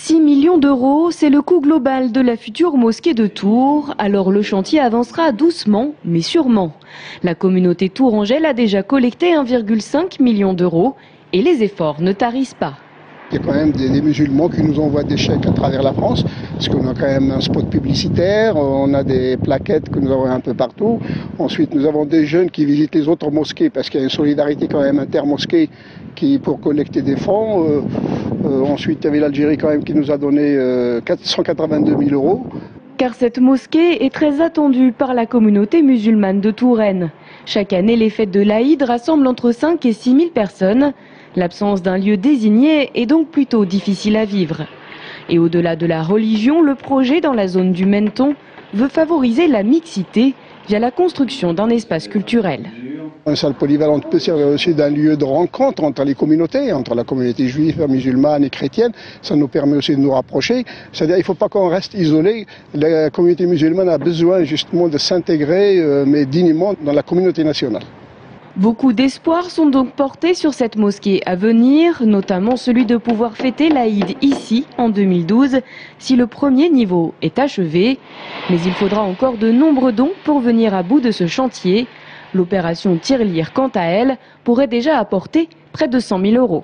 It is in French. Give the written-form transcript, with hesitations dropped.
6 millions d'euros, c'est le coût global de la future mosquée de Tours. Alors le chantier avancera doucement, mais sûrement. La communauté tourangelle a déjà collecté 1,5 million d'euros et les efforts ne tarissent pas. Il y a quand même des musulmans qui nous envoient des chèques à travers la France, parce qu'on a quand même un spot publicitaire, on a des plaquettes que nous avons un peu partout. Ensuite, nous avons des jeunes qui visitent les autres mosquées, parce qu'il y a une solidarité quand même intermosquée pour collecter des fonds. Ensuite, il y avait l'Algérie quand même qui nous a donné 482 000 euros. Car cette mosquée est très attendue par la communauté musulmane de Touraine. Chaque année, les fêtes de l'Aïd rassemblent entre 5 et 6 000 personnes. L'absence d'un lieu désigné est donc plutôt difficile à vivre. Et au-delà de la religion, le projet dans la zone du Menton veut favoriser la mixité via la construction d'un espace culturel. Une salle polyvalente peut servir aussi d'un lieu de rencontre entre les communautés, entre la communauté juive, musulmane et chrétienne. Ça nous permet aussi de nous rapprocher. C'est-à-dire qu'il ne faut pas qu'on reste isolé. La communauté musulmane a besoin justement de s'intégrer, mais dignement, dans la communauté nationale. Beaucoup d'espoirs sont donc portés sur cette mosquée à venir, notamment celui de pouvoir fêter l'Aïd ici en 2012, si le premier niveau est achevé. Mais il faudra encore de nombreux dons pour venir à bout de ce chantier. L'opération Tirelire, quant à elle, pourrait déjà apporter près de 100 000 euros.